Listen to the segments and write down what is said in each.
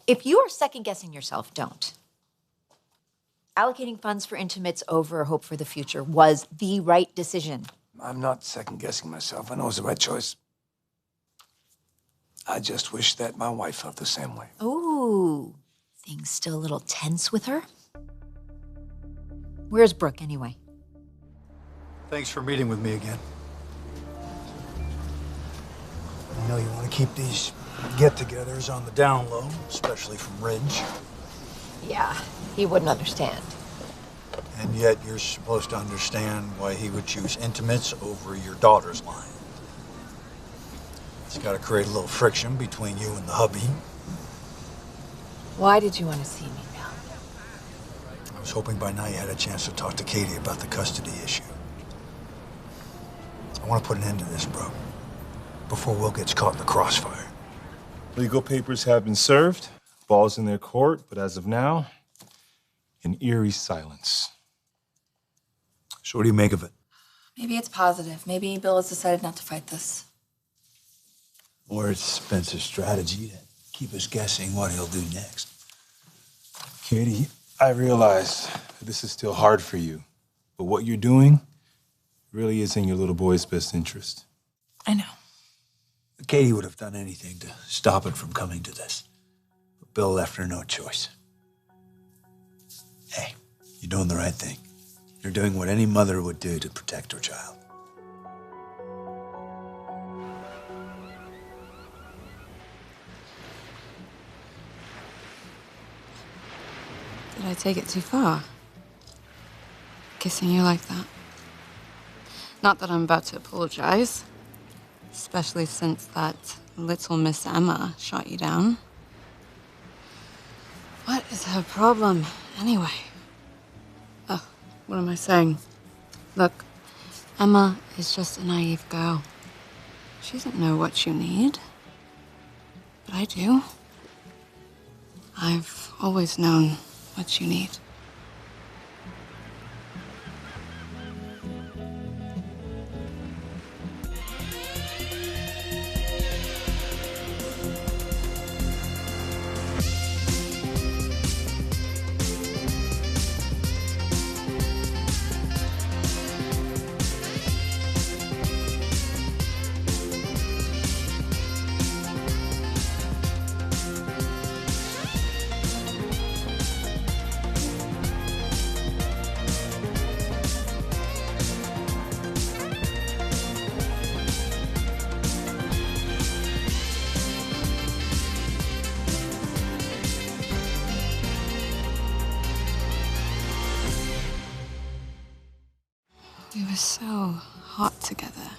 If you are second-guessing yourself, don't. Allocating funds for intimates over hope for the future was the right decision. I'm not second-guessing myself. I know it was the right choice. I just wish that my wife felt the same way. Ooh, things still a little tense with her? Where's Brooke, anyway? Thanks for meeting with me again. I know you want to keep these get-togethers on the down low, especially from Ridge. Yeah, he wouldn't understand. And yet you're supposed to understand why he would choose intimates over your daughter's line. It's got to create a little friction between you and the hubby. Why did you want to see me, Bill? I was hoping by now you had a chance to talk to Katie about the custody issue. I want to put an end to this, bro, before Will gets caught in the crossfire. Legal papers have been served. Ball's in their court, but as of now, an eerie silence. So what do you make of it? Maybe it's positive. Maybe Bill has decided not to fight this. Or it's Spencer's strategy to keep us guessing what he'll do next. Katie, I realize this is still hard for you, but what you're doing really is in your little boy's best interest. I know. Katie would have done anything to stop it from coming to this. But Bill left her no choice. Hey, you're doing the right thing. You're doing what any mother would do to protect her child. Did I take it too far? Kissing you like that? Not that I'm about to apologize. Especially since that little Miss Emma shot you down. What is her problem, anyway? Oh, what am I saying? Look, Emma is just a naive girl. She doesn't know what you need. But I do. I've always known what you need. We were so hot together.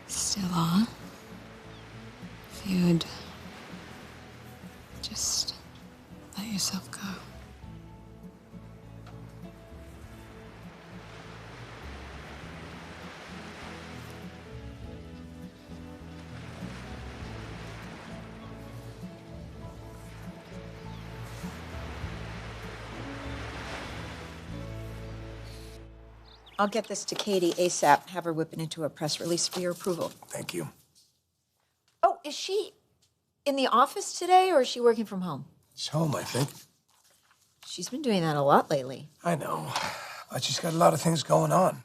Still are. If you'd just let yourself go. I'll get this to Katie ASAP. Have her whip it into a press release for your approval. Thank you. Oh, is she in the office today, or is she working from home? She's home, I think. She's been doing that a lot lately. I know. But she's got a lot of things going on.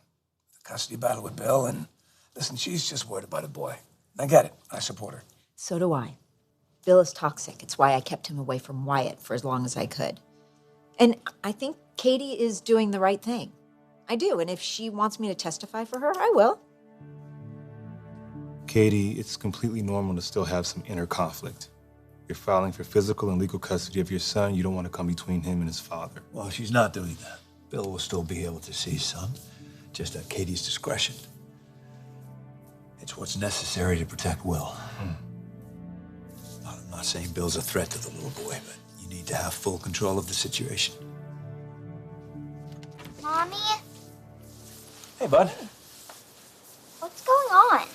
The custody battle with Bill, and listen, she's just worried about a boy. I get it. I support her. So do I. Bill is toxic. It's why I kept him away from Wyatt for as long as I could. And I think Katie is doing the right thing. I do, and if she wants me to testify for her, I will. Katie, it's completely normal to still have some inner conflict. You're filing for physical and legal custody of your son. You don't want to come between him and his father. Well, she's not doing that. Bill will still be able to see his son, just at Katie's discretion. It's what's necessary to protect Will. I'm not saying Bill's a threat to the little boy, but you need to have full control of the situation. Mommy, Hey, bud. what's going on?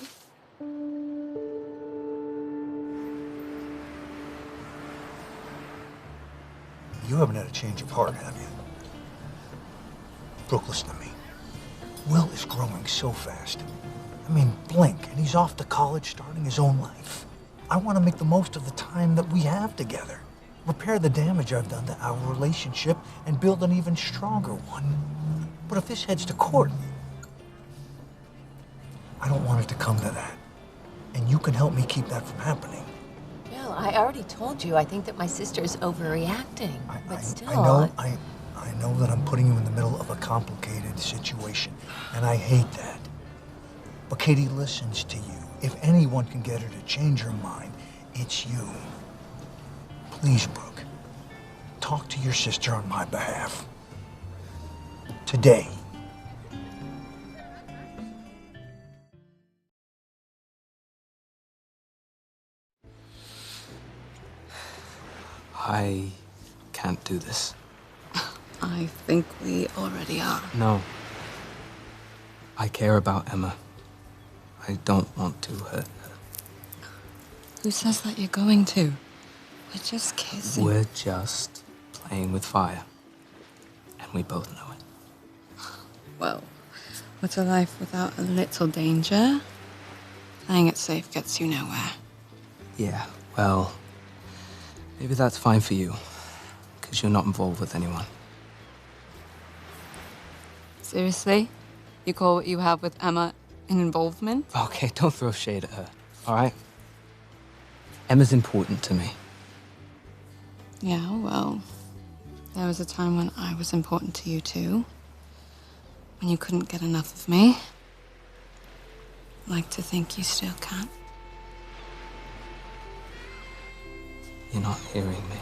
You haven't had a change of heart, have you? Brooke, listen to me. Will is growing so fast. I mean, blink, and he's off to college, starting his own life. I want to make the most of the time that we have together. Repair the damage I've done to our relationship and build an even stronger one. But if this heads to court, I don't want it to come to that. And you can help me keep that from happening. Bill, I already told you I think that my sister's overreacting. But still... I know that I'm putting you in the middle of a complicated situation, and I hate that. But Katie listens to you. If anyone can get her to change her mind, it's you. Please, Brooke, talk to your sister on my behalf. Today. I can't do this. I think we already are. No. I care about Emma. I don't want to hurt her. Who says that you're going to? We're just kissing. We're just playing with fire. And we both know it. Well, what's a life without a little danger? Playing it safe gets you nowhere. Yeah, well, maybe that's fine for you. Because you're not involved with anyone. Seriously? You call what you have with Emma an involvement? Okay, don't throw shade at her, all right? Emma's important to me. Yeah, well, there was a time when I was important to you too. When you couldn't get enough of me. I'd like to think you still can. You're not hearing me.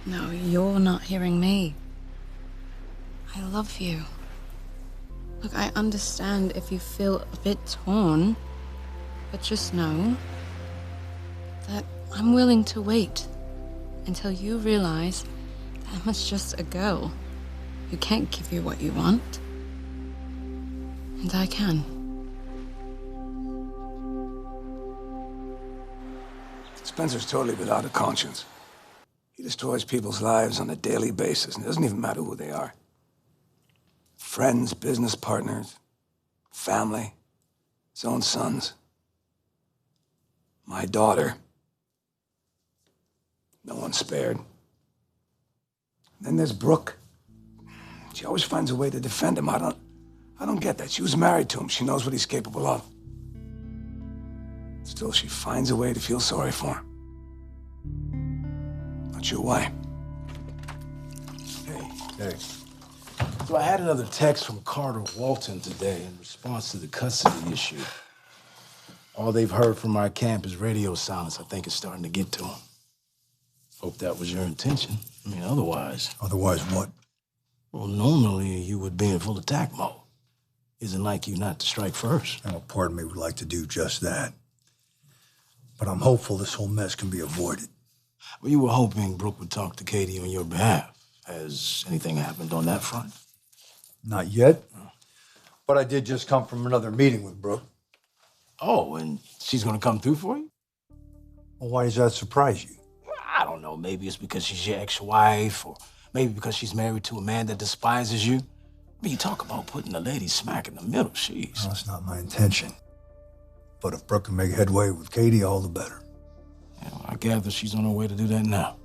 No, you're not hearing me. I love you. Look, I understand if you feel a bit torn, but just know that I'm willing to wait until you realize that Emma's just a girl who can't give you what you want. And I can. Spencer's totally without a conscience. He destroys people's lives on a daily basis, and it doesn't even matter who they are. Friends, business partners, family, his own sons. My daughter. No one spared. Then there's Brooke. She always finds a way to defend him. I don't get that. She was married to him. She knows what he's capable of. Still, she finds a way to feel sorry for him. Not sure why. Hey. So I had another text from Carter Walton today in response to the custody issue. All they've heard from our camp is radio silence. I think it's starting to get to them. Hope that was your intention. I mean, otherwise... Otherwise what? Well, normally you would be in full attack mode. Isn't like you not to strike first. I know part of me would like to do just that. But I'm hopeful this whole mess can be avoided. Well, you were hoping Brooke would talk to Katie on your behalf. Has anything happened on that front? Not yet. But I did just come from another meeting with Brooke. Oh, and she's gonna come through for you? Well, why does that surprise you? I don't know. Maybe it's because she's your ex-wife, or maybe because she's married to a man that despises you. I mean, you talk about putting a lady smack in the middle. Jeez. Well, that's not my intention. But if Brooke can make headway with Katie, all the better. Yeah, well, I gather she's on her way to do that now.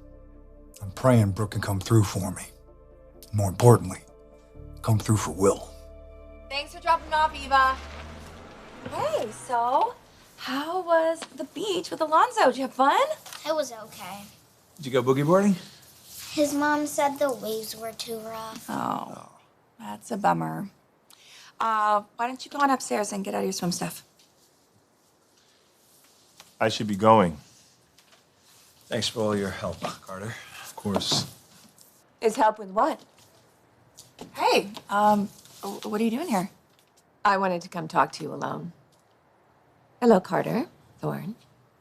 I'm praying Brooke can come through for me. More importantly, come through for Will. Thanks for dropping me off, Eva. Hey, so how was the beach with Alonzo? Did you have fun? It was okay. Did you go boogie boarding? His mom said the waves were too rough. Oh, that's a bummer. Why don't you go on upstairs and get out of your swim stuff? I should be going. Thanks for all your help, Carter. Of course. Is help with what? Hey, what are you doing here? I wanted to come talk to you alone. Hello, Carter. Thorne.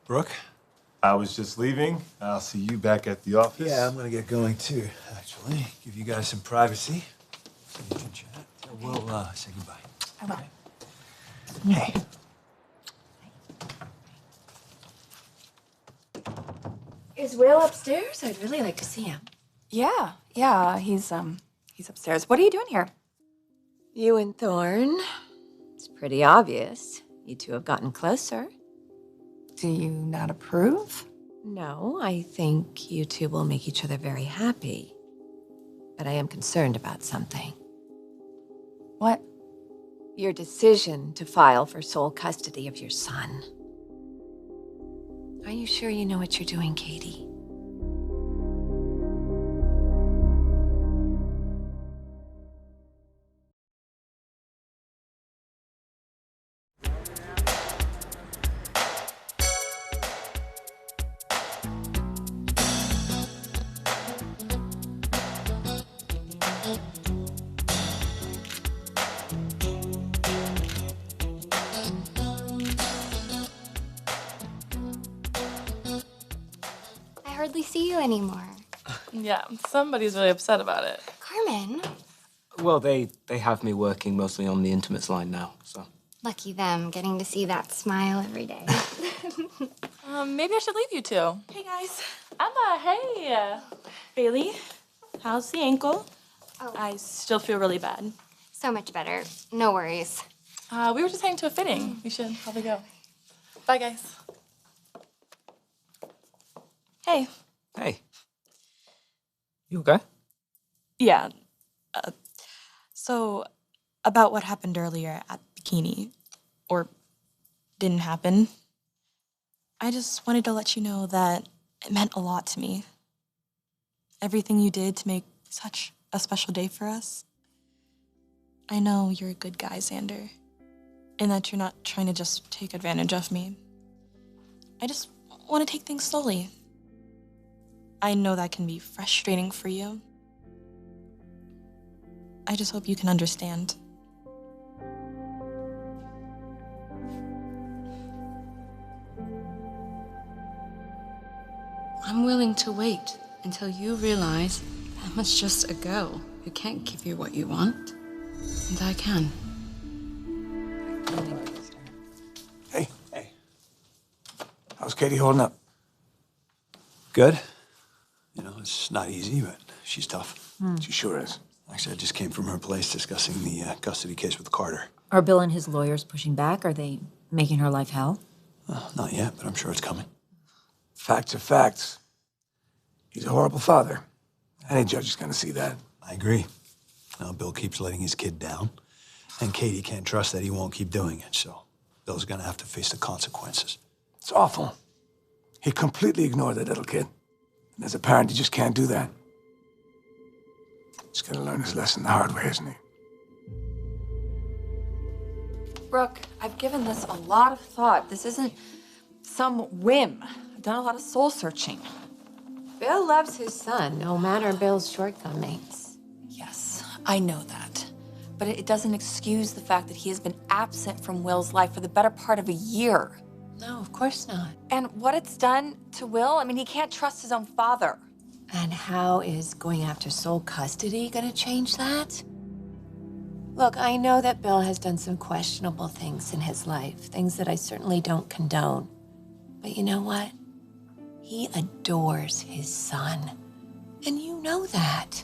Brooke? I was just leaving. I'll see you back at the office. Yeah, I'm gonna get going too, actually. Give you guys some privacy. So you can chat. We'll say goodbye. I will. Hey. Is Will upstairs? I'd really like to see him. Yeah, he's upstairs. What are you doing here? You and Thorne. It's pretty obvious. You two have gotten closer. Do you not approve? No, I think you two will make each other very happy. But I am concerned about something. What? Your decision to file for sole custody of your son. Are you sure you know what you're doing, Katie? I hardly see you anymore. Yeah, somebody's really upset about it. Carmen. Well, they have me working mostly on the intimates line now, so. Lucky them, getting to see that smile every day. Maybe I should leave you two. Hey, guys. Emma, hey. Bailey, how's the ankle? Oh. I still feel really bad. So much better. No worries. We were just heading to a fitting. We should probably go. Bye, guys. Hey. Hey. You okay? Yeah. So, about what happened earlier at Bikini, or didn't happen, I just wanted to let you know that it meant a lot to me. Everything you did to make such a special day for us. I know you're a good guy, Xander, and that you're not trying to just take advantage of me. I just want to take things slowly. I know that can be frustrating for you. I just hope you can understand. I'm willing to wait until you realize Emma's just a girl who can't give you what you want. And I can. Hey. How's Katie holding up? Good. You know, it's not easy, but she's tough. She sure is. Actually, I just came from her place discussing the custody case with Carter. Are Bill and his lawyers pushing back? Are they making her life hell? Not yet, but I'm sure it's coming. Facts are facts. He's a horrible father. Any judge is gonna see that. I agree. Now, Bill keeps letting his kid down, and Katie can't trust that he won't keep doing it, so Bill's gonna have to face the consequences. It's awful. He completely ignored that little kid. And as a parent, you just can't do that. He's gonna learn his lesson the hard way, isn't he? Brooke, I've given this a lot of thought. This isn't some whim. I've done a lot of soul searching. Bill loves his son, no matter Bill's shortcomings. Yes, I know that. But it doesn't excuse the fact that he has been absent from Will's life for the better part of a year. No, of course not. And what it's done to Will, I mean, he can't trust his own father. And how is going after sole custody gonna change that? Look, I know that Bill has done some questionable things in his life, things that I certainly don't condone. But you know what? He adores his son. And you know that.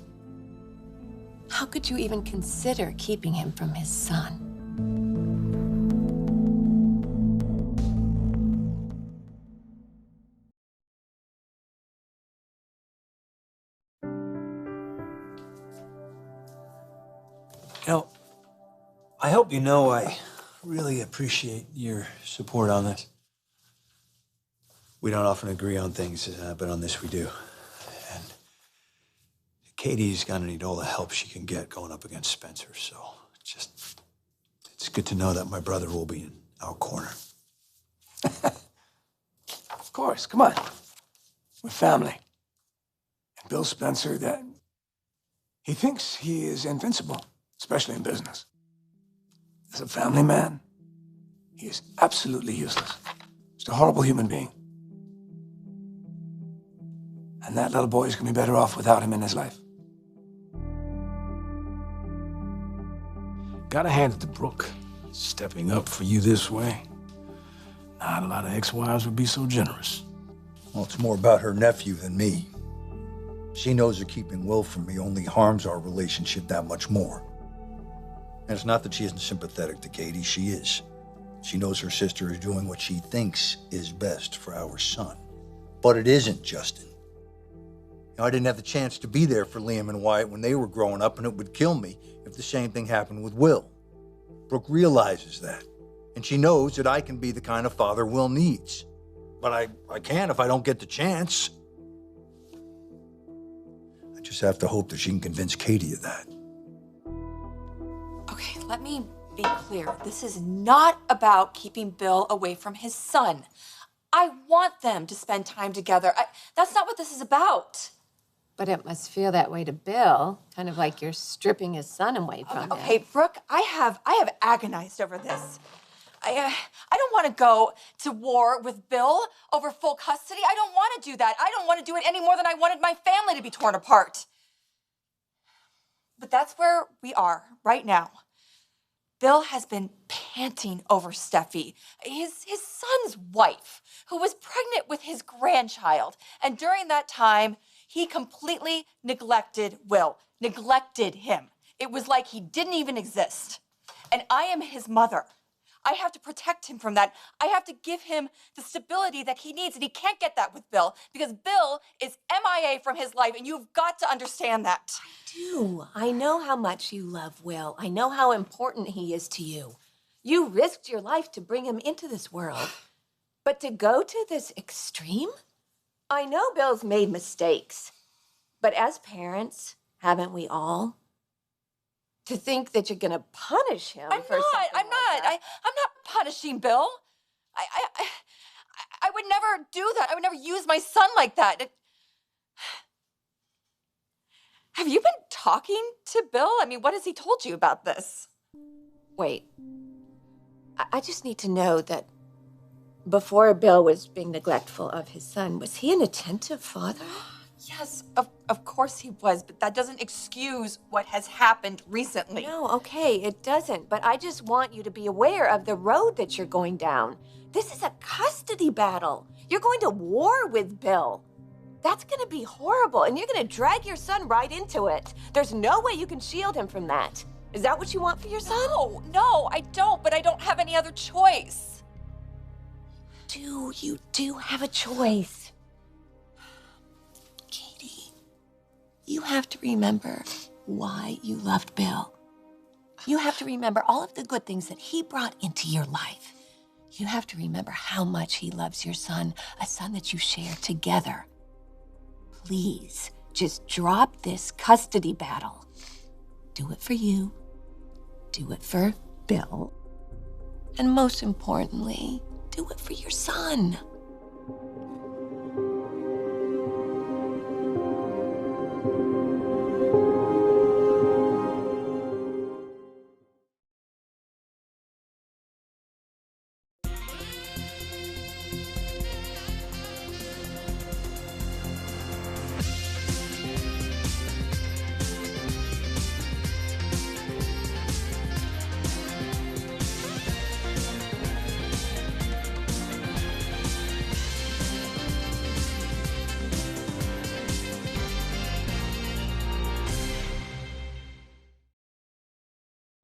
How could you even consider keeping him from his son? You know, I hope you know I really appreciate your support on this. We don't often agree on things, but on this we do. And Katie's gonna need all the help she can get going up against Spencer, so it's good to know that my brother will be in our corner. Of course, come on. We're family. And Bill Spencer, he thinks he is invincible, especially in business. As a family man, he is absolutely useless. Just a horrible human being. And that little boy is gonna be better off without him in his life. Gotta hand it to Brooke. Stepping up for you this way. Not a lot of ex-wives would be so generous. Well, it's more about her nephew than me. She knows that keeping Will from me only harms our relationship that much more. And it's not that she isn't sympathetic to Katie, she is. She knows her sister is doing what she thinks is best for our son. But it isn't, Justin. I didn't have the chance to be there for Liam and Wyatt when they were growing up, and it would kill me if the same thing happened with Will. Brooke realizes that, and she knows that I can be the kind of father Will needs. But I can't if I don't get the chance. I just have to hope that she can convince Katie of that. Okay, let me be clear. This is not about keeping Bill away from his son. I want them to spend time together. That's not what this is about. But it must feel that way to Bill, kind of like you're stripping his son away from him. Okay, Brooke, I have agonized over this. I don't want to go to war with Bill over full custody. I don't want to do that. I don't want to do it any more than I wanted my family to be torn apart. But that's where we are right now. Bill has been panting over Steffi, his son's wife, who was pregnant with his grandchild. And during that time, he completely neglected Will, neglected him. It was like he didn't even exist. And I am his mother. I have to protect him from that. I have to give him the stability that he needs, and he can't get that with Bill because Bill is MIA from his life, and you've got to understand that. I do. I know how much you love Will. I know how important he is to you. You risked your life to bring him into this world. But to go to this extreme? I know Bill's made mistakes, but as parents, haven't we all? To think that you're gonna punish him I'm not punishing Bill. I would never do that. I would never use my son like that. Have you been talking to Bill? I mean, what has he told you about this? Wait. I just need to know that before Bill was being neglectful of his son, was he an attentive father? Yes, of course he was, but that doesn't excuse what has happened recently. No, okay, it doesn't. But I just want you to be aware of the road that you're going down. This is a custody battle. You're going to war with Bill. That's going to be horrible, and you're going to drag your son right into it. There's no way you can shield him from that. Is that what you want for your son? No, I don't, but I don't have any other choice. You do have a choice. Katie, you have to remember why you loved Bill. You have to remember all of the good things that he brought into your life. You have to remember how much he loves your son, a son that you share together. Please, just drop this custody battle. Do it for you. Do it for Bill. And most importantly, do it for your son.